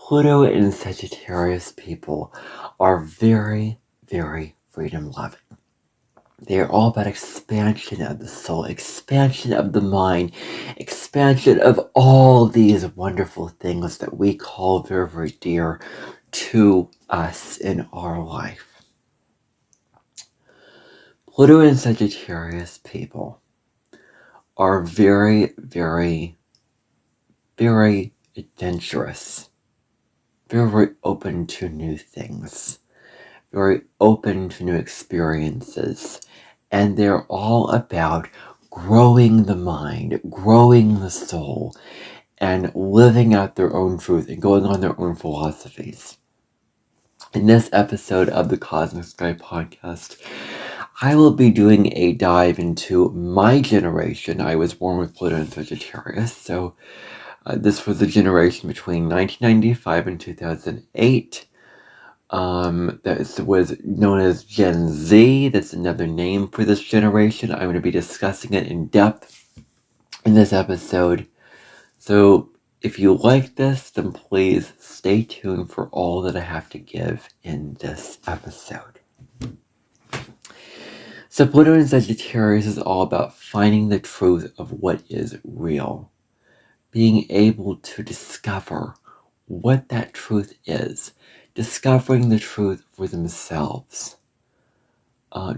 Pluto and Sagittarius people are very, very freedom-loving. They are all about expansion of the soul, expansion of the mind, expansion of all these wonderful things that we call very, very dear to us in our life. Pluto and Sagittarius people are very, very, very adventurous, very, very open to new things, very open to new experiences, and they're all about growing the mind, growing the soul, and living out their own truth and going on their own philosophies. In this episode of the Cosmic Sky Podcast, I will be doing a dive into my generation. I was born with Pluto and Sagittarius, so this was the generation between 1995 and 2008. That was known as Gen Z. That's another name for this generation. I'm going to be discussing it in depth in this episode. So if you like this, then please stay tuned for all that I have to give in this episode. So Pluto and Sagittarius is all about finding the truth of what is real. Being able to discover what that truth is. Discovering the truth for themselves.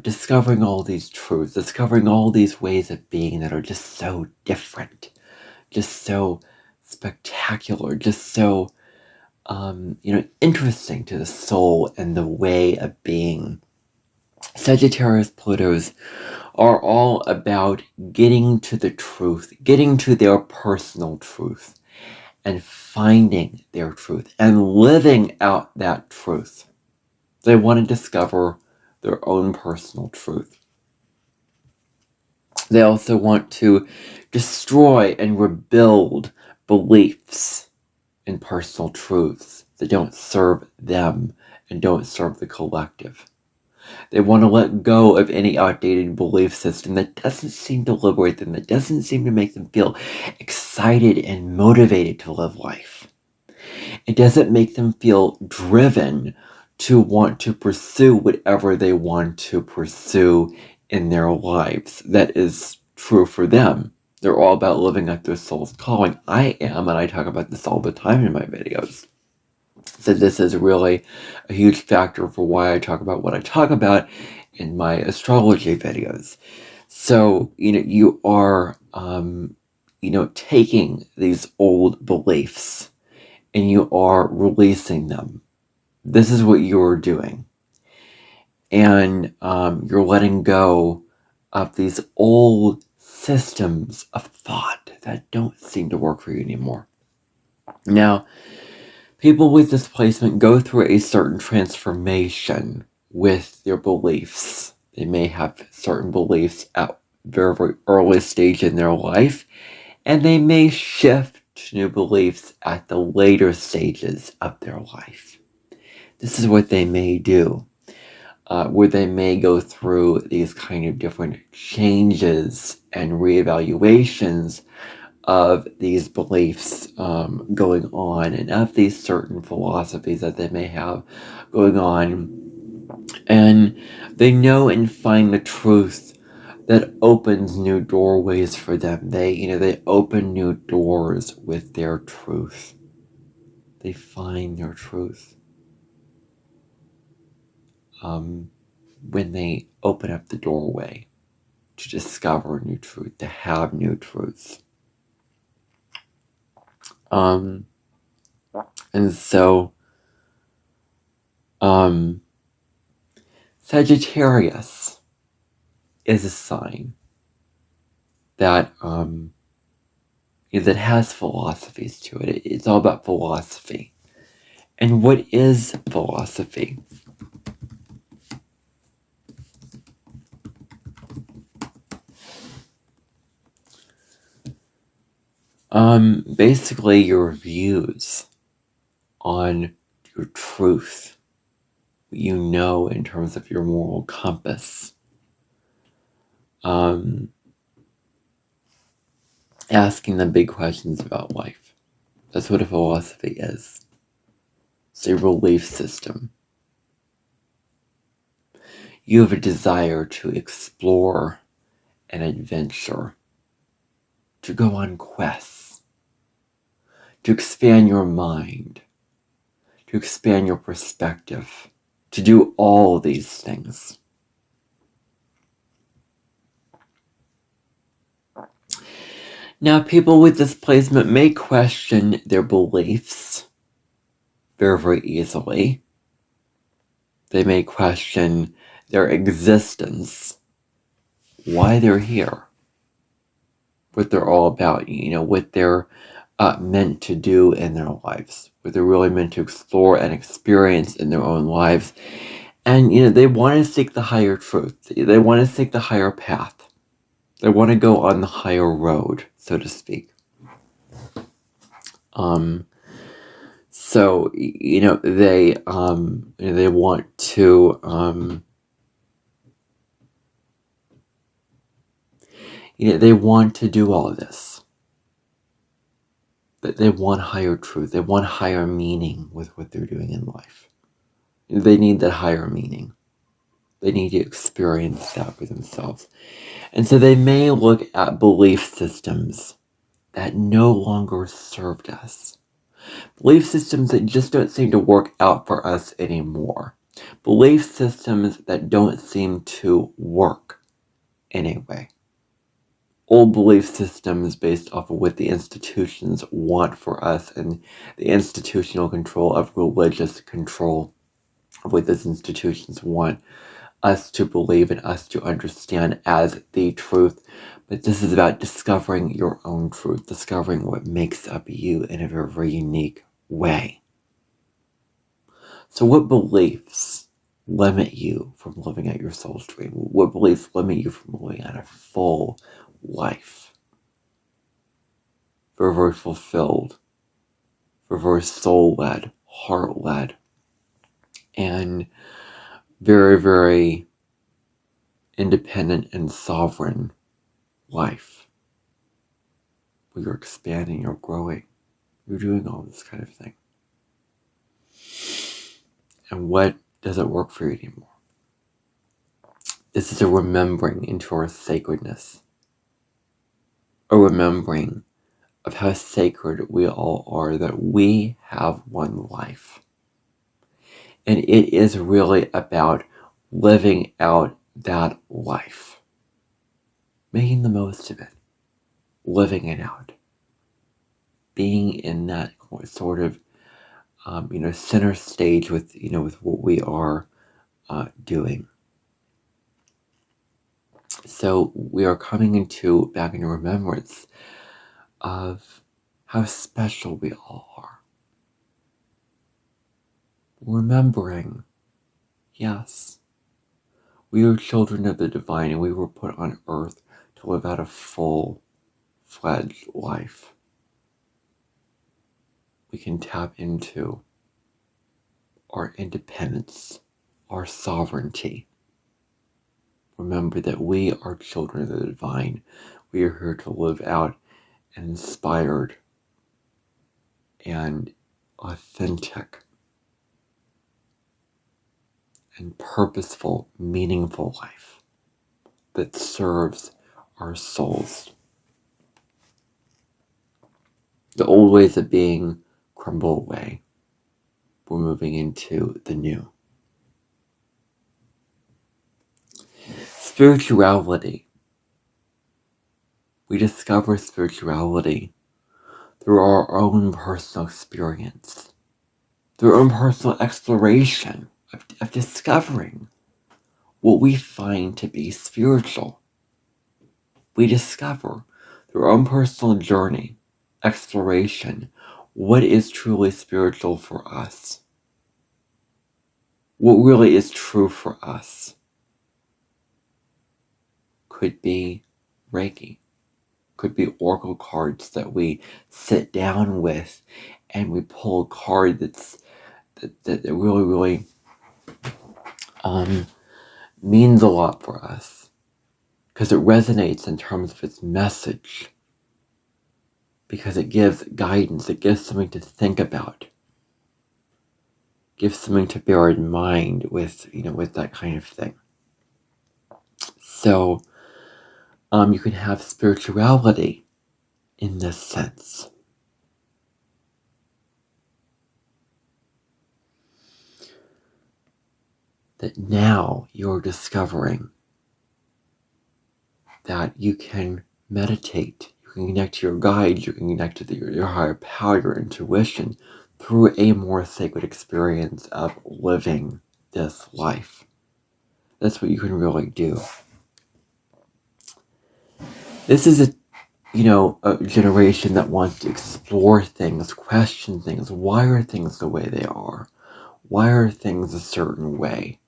Discovering all these truths. Discovering all these ways of being that are just so different. Just so spectacular. Just so, interesting to the soul and the way of being. Sagittarius Plutos are all about getting to the truth, getting to their personal truth, and finding their truth, and living out that truth. They want to discover their own personal truth. They also want to destroy and rebuild beliefs and personal truths that don't serve them and don't serve the collective. They want to let go of any outdated belief system that doesn't seem to liberate them, that doesn't seem to make them feel excited and motivated to live life. It doesn't make them feel driven to want to pursue whatever they want to pursue in their lives. That is true for them. They're all about living out their soul's calling. I am, and I talk about this all the time in my videos. So this is really a huge factor for why I talk about what I talk about in my astrology videos. So, you are, taking these old beliefs and you are releasing them. This is what you're doing. And you're letting go of these old systems of thought that don't seem to work for you anymore. Now, people with displacement go through a certain transformation with their beliefs. They may have certain beliefs at very, very early stage in their life, and they may shift to new beliefs at the later stages of their life. This is what they may do, where they may go through these kind of different changes and reevaluations of these beliefs going on, and of these certain philosophies that they may have going on, and they know and find the truth that opens new doorways for them. They open new doors with their truth. They find their truth when they open up the doorway to discover new truth, to have new truths. And so, Sagittarius is a sign that that has philosophies to it. It's all about philosophy. And what is philosophy? Basically your views on your truth, in terms of your moral compass. Asking the big questions about life. That's what a philosophy is. It's a belief system. You have a desire to explore and adventure, to go on quests, to expand your mind, to expand your perspective, to do all these things. Now, people with this placement may question their beliefs very, very easily. They may question their existence, why they're here, what they're all about, what they're meant to do in their lives, what they're really meant to explore and experience in their own lives. And, they want to seek the higher truth. They want to seek the higher path. They want to go on the higher road, so to speak. So, they want to, they want to do all of this. But they want higher truth. They want higher meaning with what they're doing in life. They need that higher meaning. They need to experience that for themselves. And so they may look at belief systems that no longer served us. Belief systems that just don't seem to work out for us anymore. Belief systems that don't seem to work anyway. Old belief systems based off of what the institutions want for us and the institutional control of religious control of what those institutions want us to believe and us to understand as the truth. But this is about discovering your own truth, discovering what makes up you in a very, very unique way. So what beliefs limit you from living out your soul's dream? What beliefs limit you from living out a full life? Very, very fulfilled, very, very soul-led, heart-led, and very, very independent and sovereign life. Where you're expanding, you're growing, you're doing all this kind of thing. And what doesn't work for you anymore? This is a remembering into our sacredness. A remembering of how sacred we all are, that we have one life. And it is really about living out that life. Making the most of it. Living it out. Being in that sort of, center stage with, with what we are doing. So we are coming back into remembrance of how special we all are. Remembering, yes, we are children of the divine and we were put on earth to live out a full-fledged life. We can tap into our independence, our sovereignty. Remember that we are children of the divine. We are here to live out an inspired and authentic and purposeful, meaningful life that serves our souls. The old ways of being crumble away. We're moving into the new. Spirituality. We discover spirituality through our own personal experience, through our own personal exploration of discovering what we find to be spiritual. We discover through our own personal journey, exploration, what is truly spiritual for us. What really is true for us. Could be Reiki. Could be oracle cards that we sit down with and we pull a card that really, really means a lot for us. Because it resonates in terms of its message. Because it gives guidance, it gives something to think about. give something to bear in mind with, with that kind of thing. So you can have spirituality in this sense. That now you're discovering that you can meditate, you can connect to your guides, you can connect to your higher power, your intuition, through a more sacred experience of living this life. That's what you can really do. This is a generation that wants to explore things, question things. Why are things the way they are? Why are things a certain way?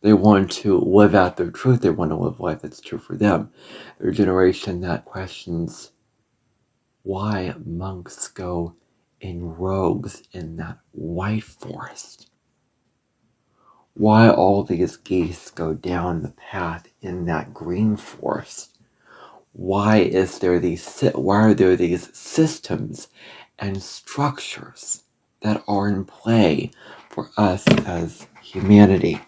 They want to live out their truth. They want to live life that's true for them. They're a generation that questions why monks go in robes in that white forest. Why all these geese go down the path in that green forest. Why are there these systems and structures that are in play for us as humanity?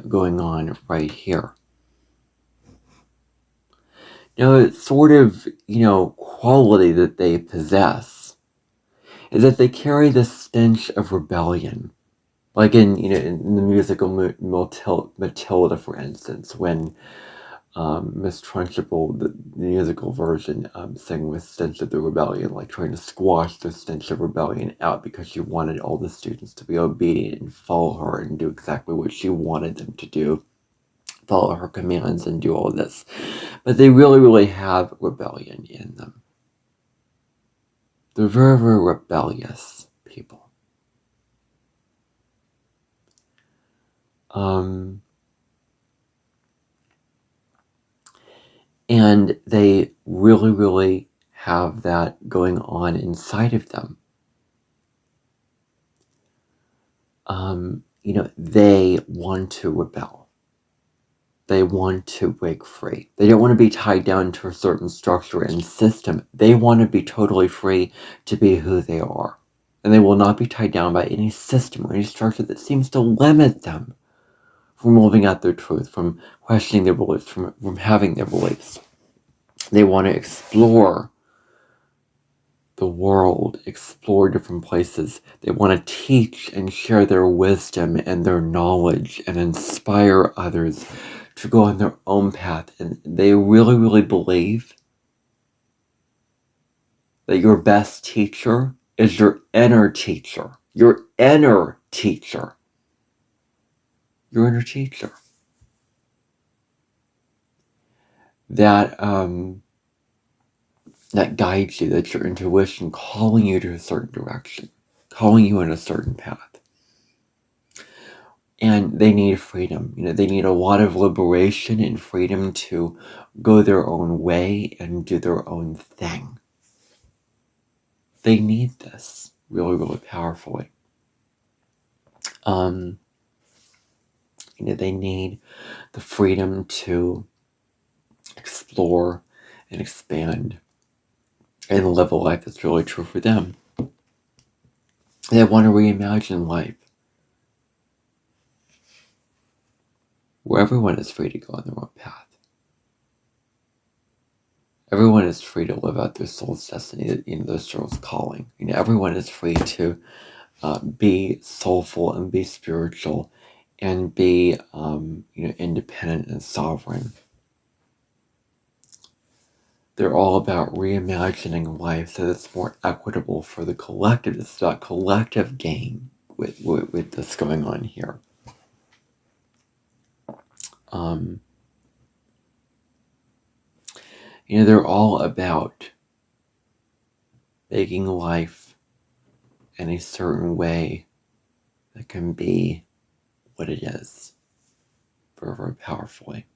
Going on right here. It's sort of, quality that they possess is that they carry the stench of rebellion. Like in the musical Matilda, for instance, when Miss Trunchbull, the musical version, sang with stench of the rebellion, like trying to squash the stench of rebellion out because she wanted all the students to be obedient and follow her and do exactly what she wanted them to do, follow her commands and do all this. But they really, really have rebellion in them. They're very, very rebellious people. And they really, really have that going on inside of them. They want to rebel. They want to break free. They don't want to be tied down to a certain structure and system. They want to be totally free to be who they are. And they will not be tied down by any system or any structure that seems to limit them from living out their truth, from questioning their beliefs, from having their beliefs. They want to explore the world, explore different places. They want to teach and share their wisdom and their knowledge and inspire others to go on their own path. And they really, really believe that your best teacher is your inner teacher. Your inner teacher. Your inner teacher. That guides you, that's your intuition calling you to a certain direction, calling you in a certain path. And they need freedom. They need a lot of liberation and freedom to go their own way and do their own thing. They need this really, really powerfully. They need the freedom to explore and expand and live a life that's really true for them. They want to reimagine life where everyone is free to go on their own path. Everyone is free to live out their soul's destiny, their soul's calling. Everyone is free to be soulful and be spiritual and be, independent and sovereign. They're all about reimagining life so that it's more equitable for the collective. It's about collective gain with this going on here. They're all about making life in a certain way that can be what it is very, very powerfully.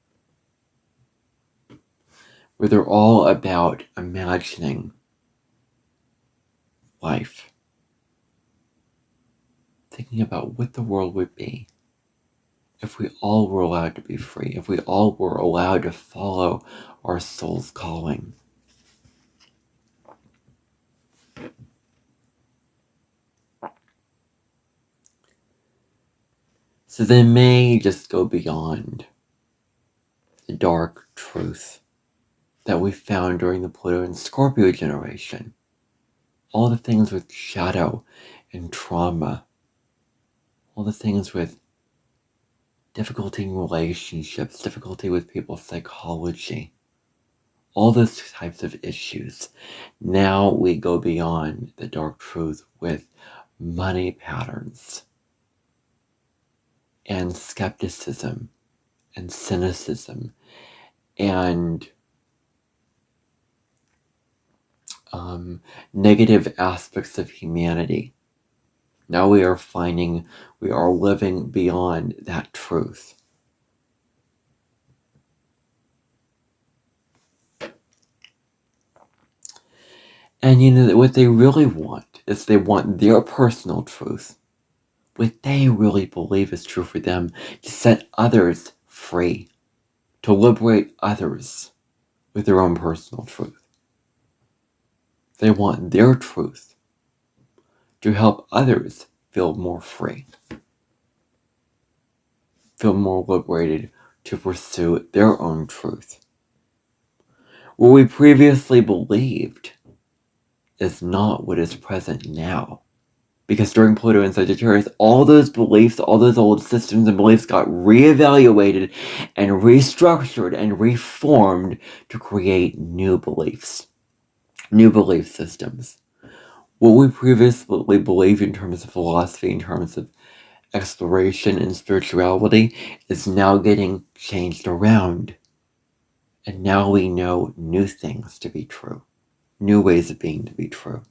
Where they're all about imagining life. Thinking about what the world would be if we all were allowed to be free, if we all were allowed to follow our soul's calling. So they may just go beyond the dark truth that we found during the Pluto and Scorpio generation. All the things with shadow and trauma, all the things with difficulty in relationships, difficulty with people's psychology, all those types of issues. Now we go beyond the dark truth with money patterns and skepticism and cynicism and negative aspects of humanity. Now we are living beyond that truth. And what they really want is they want their personal truth, what they really believe is true for them, to set others free, to liberate others with their own personal truth. They want their truth to help others feel more free, feel more liberated to pursue their own truth. What we previously believed is not what is present now. Because during Pluto and Sagittarius, all those beliefs, all those old systems and beliefs got reevaluated and restructured and reformed to create new beliefs, new belief systems. What we previously believed in terms of philosophy, in terms of exploration and spirituality, is now getting changed around. And now we know new things to be true, new ways of being to be true.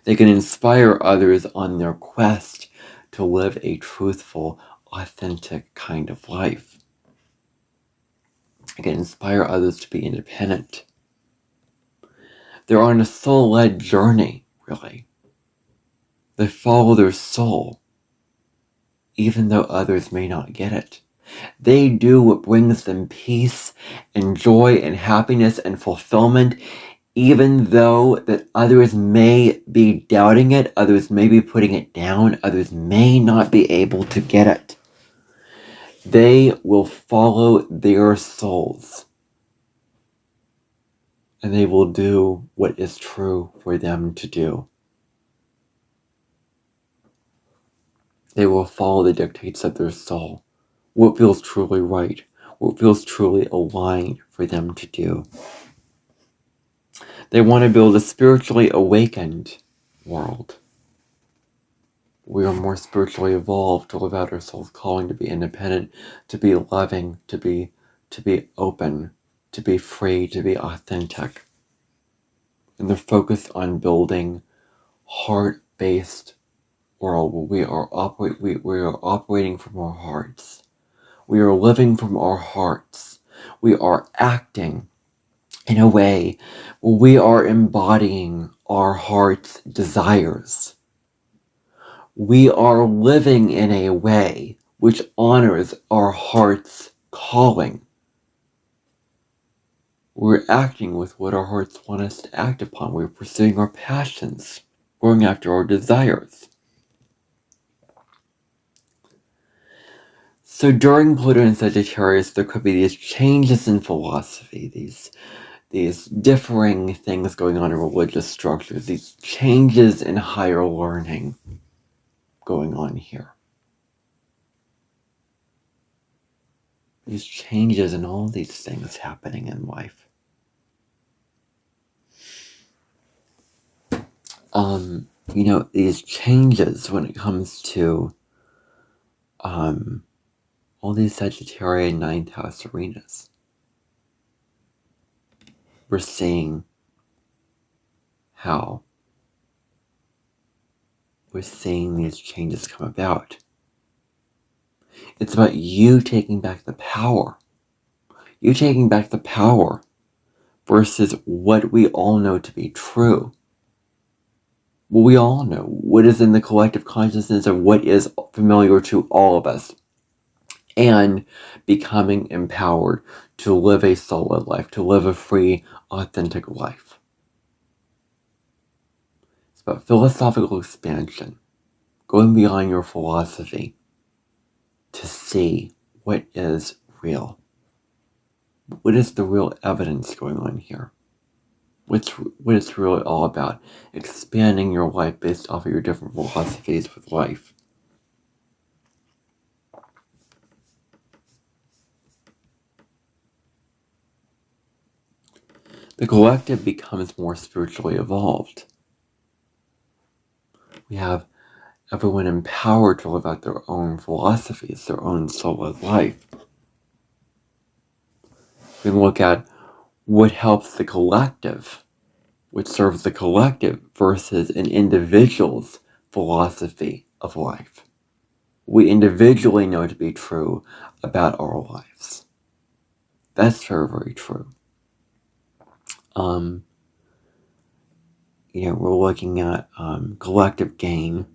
They can inspire others on their quest to live a truthful, authentic kind of life. They can inspire others to be independent. They're on a soul-led journey, really. They follow their soul, even though others may not get it. They do what brings them peace and joy and happiness and fulfillment, even though that others may be doubting it, others may be putting it down, others may not be able to get it. They will follow their souls, and they will do what is true for them to do. They will follow the dictates of their soul, what feels truly right, what feels truly aligned for them to do. They want to build a spiritually awakened world. We are more spiritually evolved, to live out our soul's calling, to be independent, to be loving, to be open, to be free, to be authentic. And they're focused on building heart-based world where we are operating from our hearts. We are living from our hearts. We are acting in a way where we are embodying our heart's desires. We are living in a way which honors our heart's calling. We're acting with what our hearts want us to act upon. We're pursuing our passions, going after our desires. So during Pluto and Sagittarius, there could be these changes in philosophy, these differing things going on in religious structures, these changes in higher learning going on here. These changes and all these things happening in life. These changes when it comes to all these Sagittarian ninth house arenas. We're seeing how these changes come about. It's about you taking back the power. You taking back the power versus what we all know to be true. Well, we all know what is in the collective consciousness of what is familiar to all of us. And becoming empowered to live a solid life, to live a free, authentic life. It's about philosophical expansion, going beyond your philosophy, to see what is real. What is the real evidence going on here? What it's really all about? Expanding your life based off of your different philosophies with life. The collective becomes more spiritually evolved. We have everyone empowered to live out their own philosophies, their own solo life. We can look at what helps the collective, which serves the collective versus an individual's philosophy of life. We individually know to be true about our lives. That's very, very true. We're looking at collective gain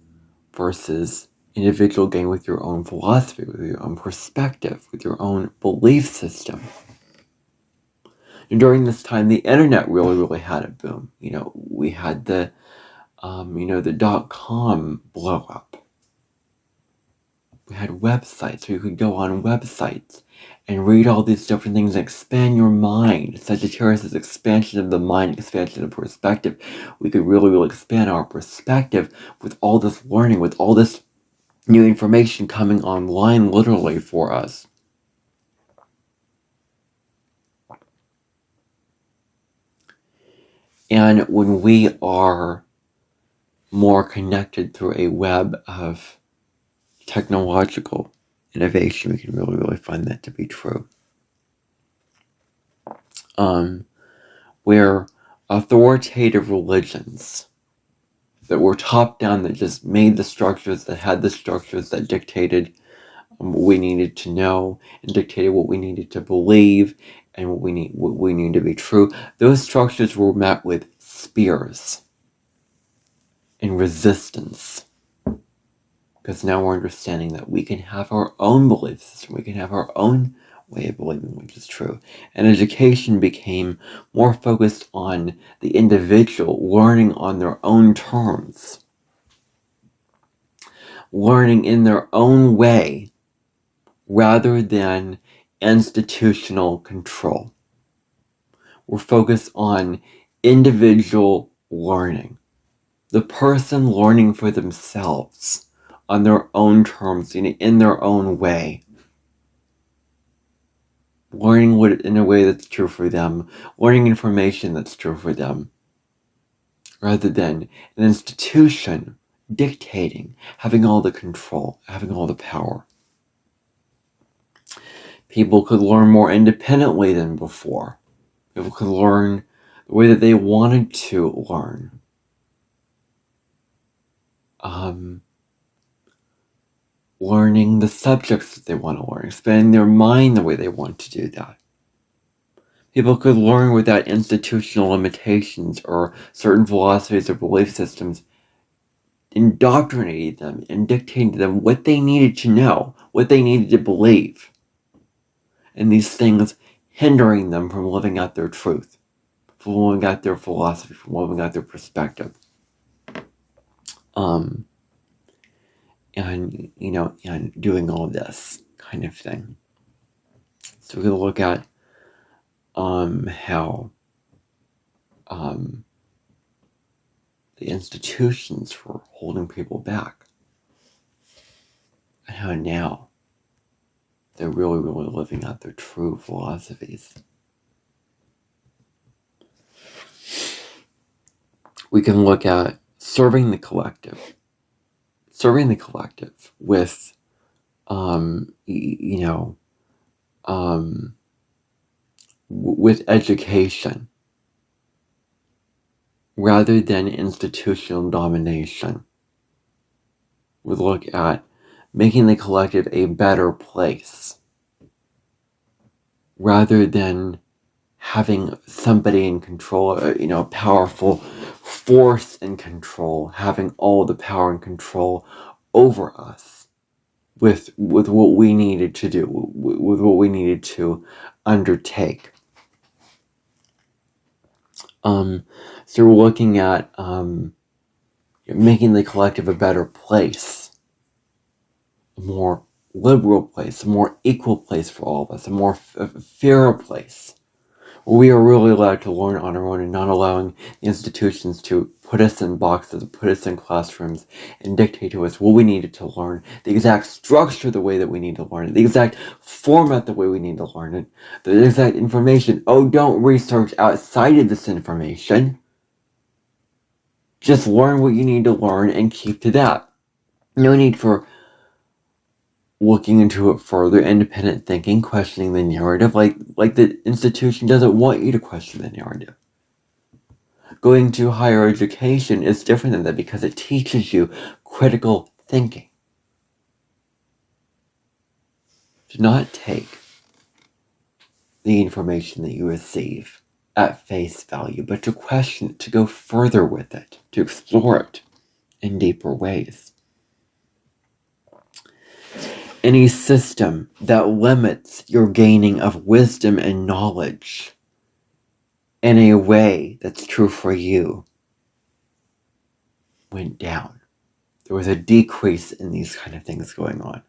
versus individual gain with your own philosophy, with your own perspective, with your own belief system. And during this time, the internet really, really had a boom. We had the .com blow up. We had websites, so you could go on websites and read all these different things and expand your mind. Sagittarius is expansion of the mind, expansion of perspective. We could really, really expand our perspective with all this learning, with all this new information coming online literally for us. And when we are more connected through a web of technological innovation, we can really, really find that to be true. Where authoritative religions that were top down, that just made the structures, that had the structures that dictated what we needed to know and dictated what we needed to believe and what we need to be true, those structures were met with spears and resistance. Because now we're understanding that we can have our own belief system, we can have our own way of believing which is true. And education became more focused on the individual learning on their own terms, learning in their own way, rather than institutional control. We're focused on individual learning, the person learning for themselves on their own terms, in their own way. Learning in a way that's true for them, learning information that's true for them, rather than an institution dictating, having all the control, having all the power. People could learn more independently than before. People could learn the way that they wanted to learn. Learning the subjects that they want to learn, expanding their mind the way they want to do that. People could learn without institutional limitations or certain philosophies or belief systems indoctrinating them and dictating to them what they needed to know, what they needed to believe. And these things hindering them from living out their truth, from living out their philosophy, from living out their perspective. And doing all this kind of thing. So we're going to look at how the institutions were holding people back, and how now they're really, really living out their true philosophies. We can look at serving the collective with, with education rather than institutional domination. We look at making the collective a better place rather than having somebody in control, a powerful force in control, having all the power and control over us with what we needed to do, with what we needed to undertake. So we're looking at making the collective a better place, a more liberal place, a more equal place for all of us, a more fairer place, where we are really allowed to learn on our own and not allowing the institutions to put us in boxes, put us in classrooms, and dictate to us what we needed to learn, the exact structure the way that we need to learn it, the exact format the way we need to learn it, the exact information. Oh, don't research outside of this information. Just learn what you need to learn and keep to that. No need for looking into it further, independent thinking, questioning the narrative, like the institution doesn't want you to question the narrative. Going to higher education is different than that because it teaches you critical thinking. Do not take the information that you receive at face value, but to question it, to go further with it, to explore it in deeper ways. Any system that limits your gaining of wisdom and knowledge in a way that's true for you went down. There was a decrease in these kind of things going on.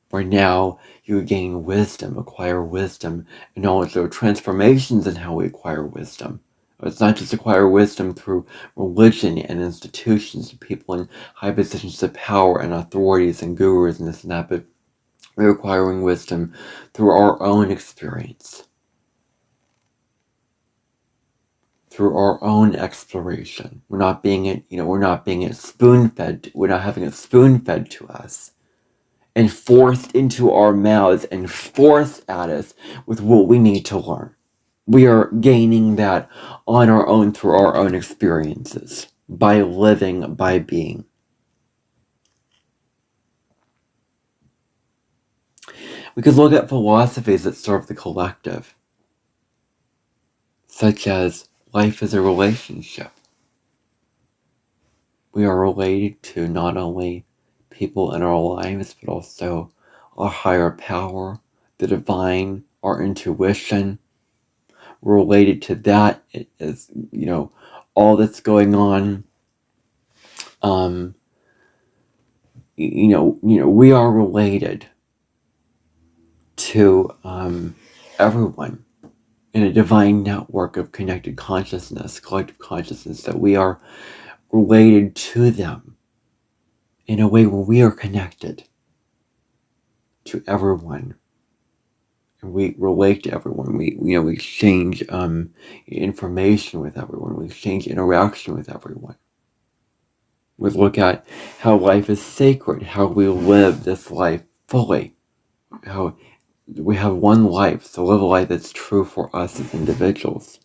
Where now you gain wisdom, acquire wisdom, and knowledge. There are transformations in how we acquire wisdom. It's not just acquire wisdom through religion and institutions, people in high positions of power and authorities and gurus and this and that, but we're acquiring wisdom through our own experience, through our own exploration. We're not being spoon-fed. We're not having it spoon-fed to us and forced into our mouths and forced at us with what we need to learn. We are gaining that on our own through our own experiences, by living, by being. We could look at philosophies that serve the collective, such as life is a relationship. We are related to not only people in our lives, but also our higher power, the divine, our intuition. We're related to that. It is, all that's going on. We are related to everyone in a divine network of connected consciousness, collective consciousness, that we are related to them in a way where we are connected to everyone. And we relate to everyone. We exchange information with everyone. We exchange interaction with everyone. We look at how life is sacred, how we live this life fully, how we have one life, so live a life that's true for us as individuals.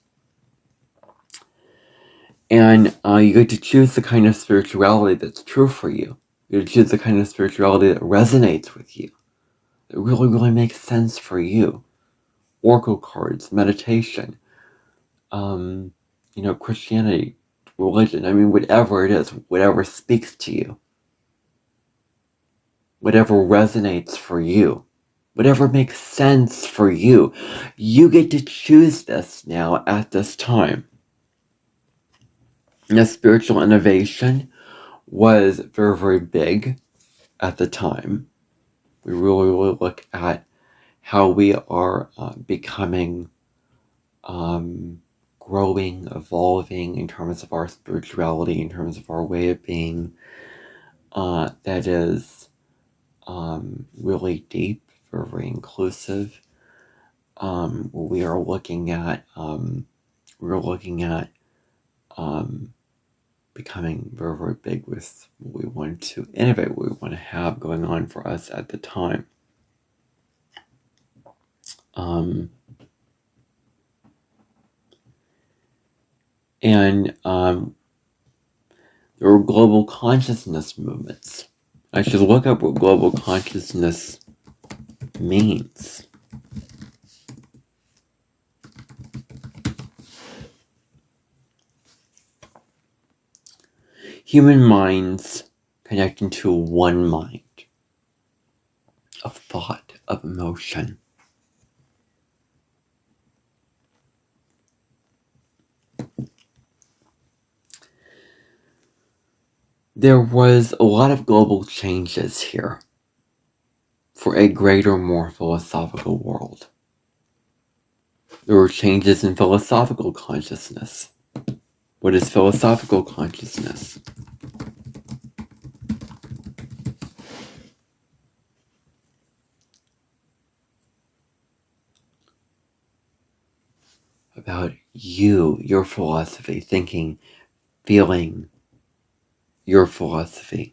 And you get to choose the kind of spirituality that's true for you. You get to choose the kind of spirituality that resonates with you, that really, really makes sense for you. Oracle cards, meditation, Christianity, religion, whatever it is, whatever speaks to you, whatever resonates for you, whatever makes sense for you, you get to choose this now at this time. Now, spiritual innovation was very, very big at the time. We really, really look at how we are becoming, growing, evolving in terms of our spirituality, in terms of our way of being, that is really deep, very, very inclusive. We are looking at becoming very, very big with what we want to innovate, what we want to have going on for us at the time. There were global consciousness movements. I should look up what global consciousness means. Human minds connecting to one mind of thought, of emotion. There was a lot of global changes here. for a greater, more philosophical world. There were changes in philosophical consciousness. What is philosophical consciousness? About you, your philosophy, thinking, feeling, your philosophy.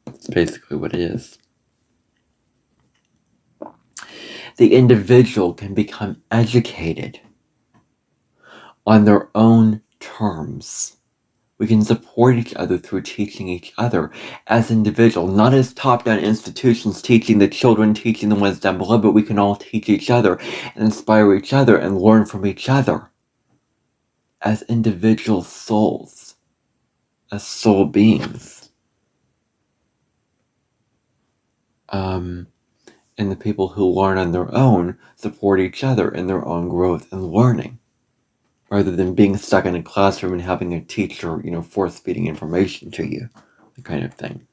That's basically what it is. The individual can become educated on their own terms. We can support each other through teaching each other as individuals, not as top-down institutions teaching the children, teaching the ones down below, but we can all teach each other and inspire each other and learn from each other as individual souls, as soul beings. And the people who learn on their own support each other in their own growth and learning, rather than being stuck in a classroom and having a teacher, force-feeding information to you, the kind of thing.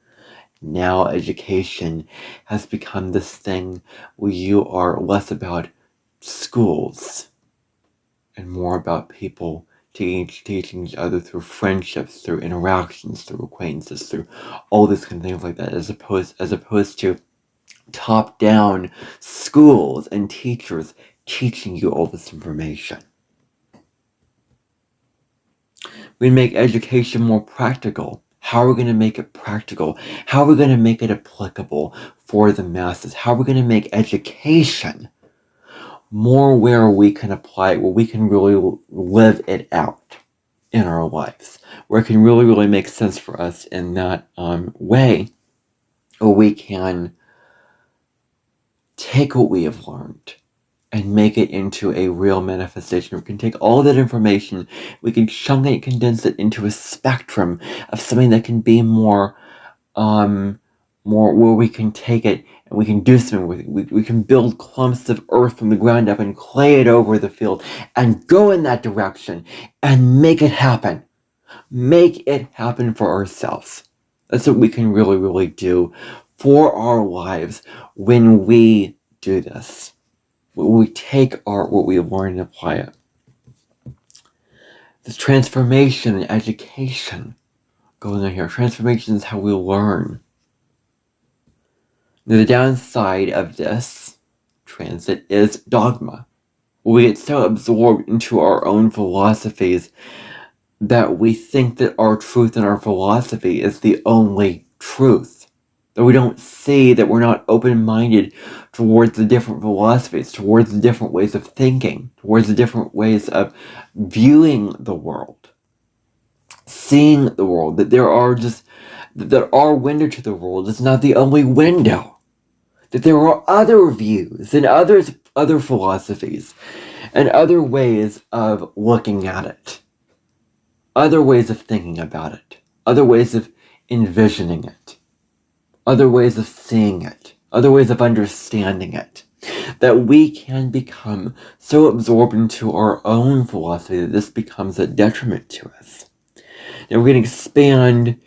Now education has become this thing where you are less about schools and more about people teaching each other through friendships, through interactions, through acquaintances, through all this kind of things like that, as opposed to top-down schools and teachers teaching you all this information. We make education more practical. How are we going to make it practical? How are we going to make it applicable for the masses? How are we going to make education more where we can apply it, where we can really live it out in our lives, where it can really, really make sense for us in that way, where we can take what we have learned and make it into a real manifestation. We can take all that information, we can chunk it, condense it into a spectrum of something that can be more where we can take it and we can do something with it. We can build clumps of earth from the ground up and clay it over the field and go in that direction and make it happen. Make it happen for ourselves. That's what we can really, really do for our lives when we do this. When we take what we have learned and apply it. This transformation in education going on here. Transformation is how we learn. Now, the downside of this transit is dogma. We get so absorbed into our own philosophies that we think that our truth and our philosophy is the only truth. That we don't see, that we're not open-minded towards the different philosophies, towards the different ways of thinking, towards the different ways of viewing the world, seeing the world, that our window to the world is not the only window, that there are other views and other philosophies and other ways of looking at it, other ways of thinking about it, other ways of envisioning it, other ways of seeing it, other ways of understanding it, that we can become so absorbed into our own philosophy that this becomes a detriment to us. And we can expand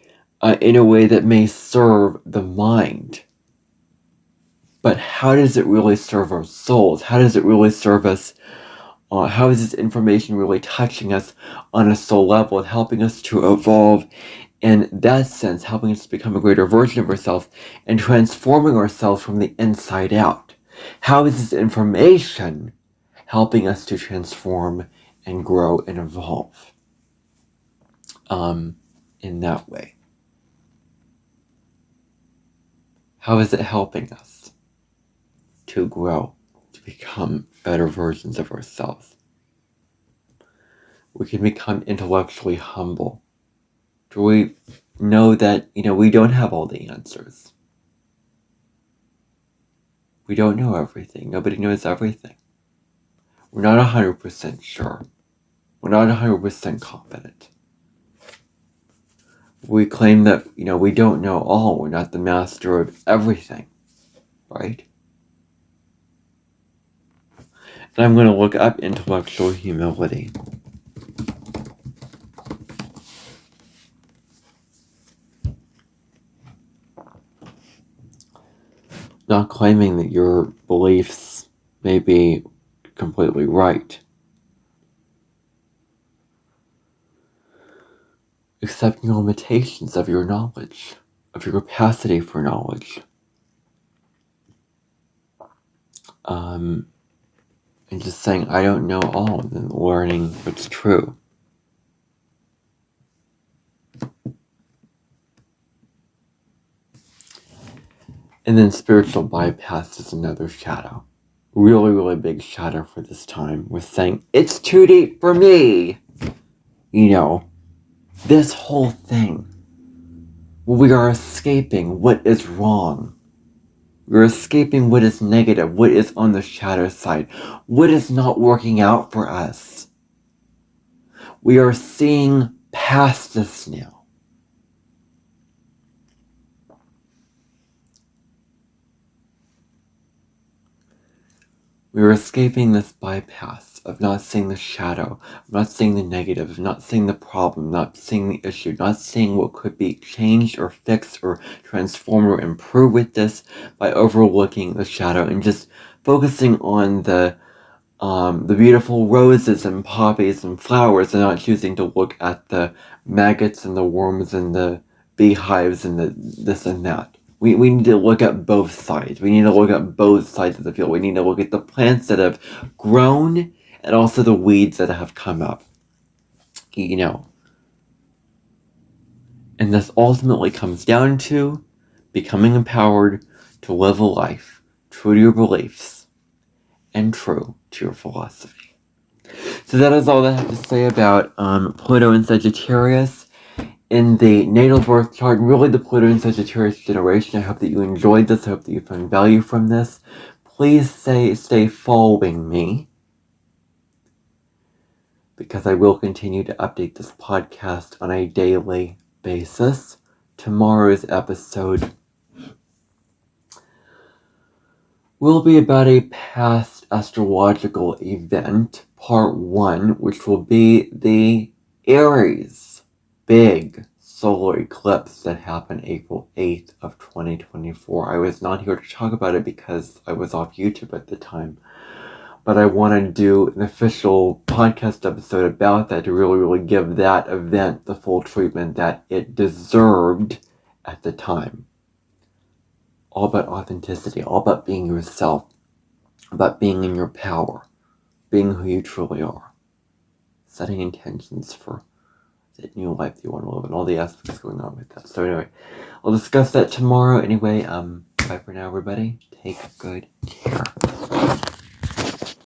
in a way that may serve the mind. But how does it really serve our souls? How does it really serve us? How is this information really touching us on a soul level and helping us to evolve in that sense, helping us to become a greater version of ourselves and transforming ourselves from the inside out? How is this information helping us to transform and grow and evolve in that way? How is it helping us to grow, to become better versions of ourselves? We can become intellectually humble. Do we know that, we don't have all the answers? We don't know everything. Nobody knows everything. We're not 100% sure. We're not 100% confident. We claim that, we don't know all. We're not the master of everything, right? And I'm going to look up intellectual humility. Not claiming that your beliefs may be completely right. Accepting the limitations of your knowledge, of your capacity for knowledge. And just saying, I don't know all, and then learning what's true. And then spiritual bypass is another shadow. Really, really big shadow for this time. With saying, it's too deep for me. This whole thing. We are escaping what is wrong. We're escaping what is negative, what is on the shadow side, what is not working out for us. We are seeing past this now. We are escaping this bypass of not seeing the shadow, of not seeing the negative, of not seeing the problem, not seeing the issue, not seeing what could be changed or fixed or transformed or improved with this by overlooking the shadow and just focusing on the beautiful roses and poppies and flowers and not choosing to look at the maggots and the worms and the beehives and the this and that. We need to look at both sides. We need to look at both sides of the field. We need to look at the plants that have grown and also the weeds that have come up. And this ultimately comes down to becoming empowered to live a life true to your beliefs and true to your philosophy. So that is all that I have to say about Pluto and Sagittarius in the natal birth chart, and really the Pluto and Sagittarius generation. I hope that you enjoyed this. I hope that you found value from this. Please stay following me, because I will continue to update this podcast on a daily basis. Tomorrow's episode will be about a past astrological event, part 1, which will be the Aries big solar eclipse that happened April 8th of 2024. I was not here to talk about it because I was off YouTube at the time, but I want to do an official podcast episode about that to really, really give that event the full treatment that it deserved at the time. All about authenticity, all about being yourself, about being in your power, being who you truly are, setting intentions for that new life that you want to live and all the aspects going on with that. So anyway, I'll discuss that tomorrow. Anyway, bye for now, everybody. Take good care.